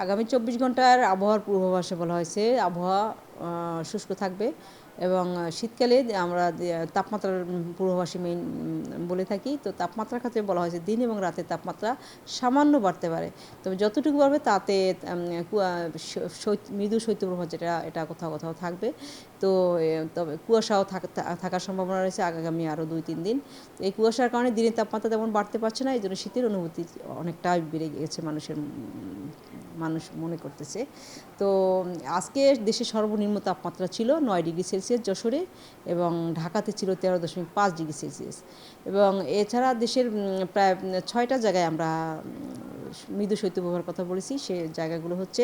আগামী ২৪ ঘন্টার আবহাওয়ার পূর্বাভাসে বলা হয়েছে আবহাওয়া শুষ্ক থাকবে এবং শীতকালে আমরা তাপমাত্রার পূর্বাভাসে মেইন বলে থাকি। তো তাপমাত্রার ক্ষেত্রে বলা হয়েছে দিন এবং রাতের তাপমাত্রা সামান্য বাড়তে পারে, তবে যতটুকু বাড়বে তাতে মৃদু শৈত্যপ্রবাহ এটা কোথাও কোথাও থাকবে। তো তবে কুয়াশাও থাকার সম্ভাবনা রয়েছে আগামী আরও ২-৩ দিন। এই কুয়াশার কারণে দিনের তাপমাত্রা তেমন বাড়তে পারছে না, এই জন্য শীতের অনুভূতি অনেকটাই বেড়ে গিয়েছে মানুষ মনে করতেছে। তো আজকে দেশের সর্বনিম্ন তাপমাত্রা ছিল 9 ডিগ্রি সেলসিয়াস যশোরে, এবং ঢাকাতে ছিল 13.5 ডিগ্রি সেলসিয়াস। এবং এছাড়া দেশের প্রায় 6টা জায়গায় আমরা মৃদু শৈত্যপ্রবাহের কথা বলেছি। সে জায়গাগুলো হচ্ছে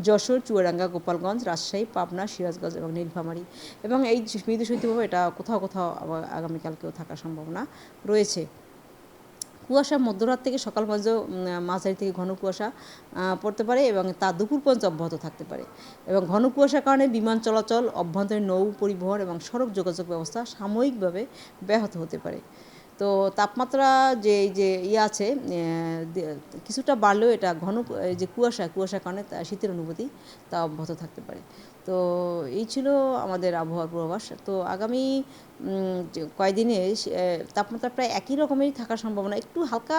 যশোর, চুয়াডাঙ্গা, গোপালগঞ্জ, রাজশাহী, পাবনা, সিরাজগঞ্জ এবং নীলফামারী। এবং এই মৃদু শৈত্যপ্রবাহ এটা কোথাও কোথাও আগামীকালকেও থাকার সম্ভাবনা রয়েছে। কুয়াশা মধ্যরাত থেকে সকাল মাঝারি থেকে ঘন কুয়াশা পড়তে পারে এবং তা দুপুর পর্যন্ত অব্যাহত থাকতে পারে। এবং ঘন কুয়াশার কারণে বিমান চলাচল, অভ্যন্তরীণ নৌ পরিবহন এবং সড়ক যোগাযোগ ব্যবস্থা সাময়িকভাবে ব্যাহত হতে পারে। তো তাপমাত্রা যে আছে কিছুটা বাড়লেও এটা যে কুয়াশার কারণে শীতের অনুভূতি তা অব্যাহত থাকতে পারে। তো এই ছিল আমাদের আবহাওয়ার পূর্বাভাস। তো আগামী কয়েকদিনে তাপমাত্রা প্রায় একই রকমেরই থাকার সম্ভাবনা, একটু হালকা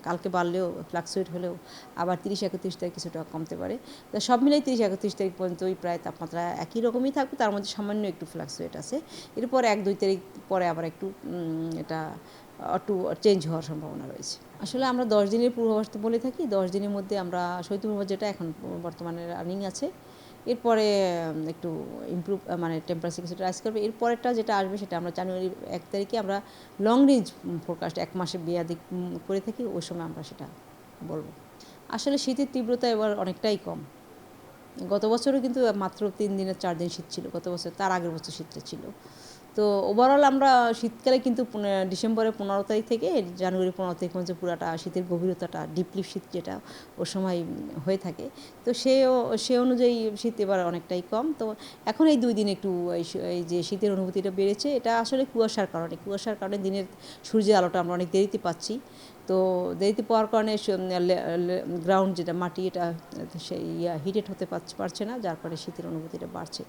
কালকে বাড়লেও ফ্লাকচুয়েট হলেও আবার 30-31 তারিখ কিছুটা কমতে পারে। তো সব মিলাই 30-31 তারিখ পর্যন্তই প্রায় তাপমাত্রা একই রকমই থাকবে, তার মধ্যে সামান্য একটু ফ্লাকচুয়েট আছে। এরপর 1-2 তারিখ পরে আবার একটু এটা একটু চেঞ্জ হওয়ার সম্ভাবনা রয়েছে। আসলে আমরা 10 দিনের পূর্বাভাস তো বলে থাকি। 10 দিনের মধ্যে আমরা শৈত্যপ্রবাহ যেটা এখন বর্তমানে রানিং আছে, এরপরে একটু ইমপ্রুভ মানে টেম্পারেচার কিছুটা রাইজ করবে। এরপরেরটা যেটা আসবে সেটা আমরা জানুয়ারির 1 তারিখে আমরা লং রেঞ্জ ফোরকাস্ট 1 মাসে মেয়াদি করে থাকি, ওই সময় আমরা সেটা বলব। আসলে শীতের তীব্রতা এবার অনেকটাই কম। গত বছরও কিন্তু মাত্র 3 দিনের 4 দিন শীত ছিল গত বছর, তার আগের বছর শীতটা ছিল। তো ওভারঅল আমরা শীতকালে কিন্তু ডিসেম্বরের 15 তারিখ থেকে জানুয়ারির 15 তারিখ পর্যন্ত পুরাটা শীতের গভীরতাটা ডিপলি শীত যেটা ওই সময় হয়ে থাকে। তো সে অনুযায়ী শীত এবার অনেকটাই কম। তো এখন এই 2 দিন একটু এই যে শীতের অনুভূতিটা বেড়েছে, এটা আসলে কুয়াশার কারণে দিনের সূর্যের আলোটা আমরা অনেক দেরিতে পাচ্ছি। তো দেরিতে পাওয়ার কারণে গ্রাউন্ড যেটা মাটি এটা সেই হিটেড হতে পারছে না, যার ফলে শীতের অনুভূতিটা বাড়ছে।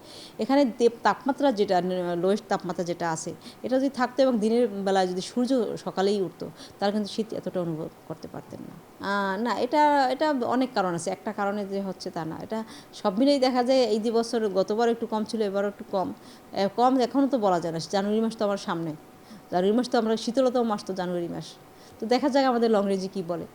এখানে তাপমাত্রা যেটা লোয়েস্ট তাপমাত্রা যেটা আছে, এটা যদি থাকতো এবং দিনের বেলায় যদি সূর্য সকালেই উঠতো, তাহলে কিন্তু শীত এতটা অনুভব করতে পারতেন না। না, এটা এটা অনেক কারণ আছে, একটা কারণে যে হচ্ছে তা না। এটা সব মিলেই দেখা যায় এই যে বছর গতবার একটু কম ছিল, এবারও একটু কম এখনও তো বলা যায় না। জানুয়ারি মাস তো আমার সামনে, জানুয়ারি মাস তো আমরা শীতলতম মাস তো জানুয়ারি মাস। তো দেখা যাক আমাদের লং রেঞ্জে কী বলে।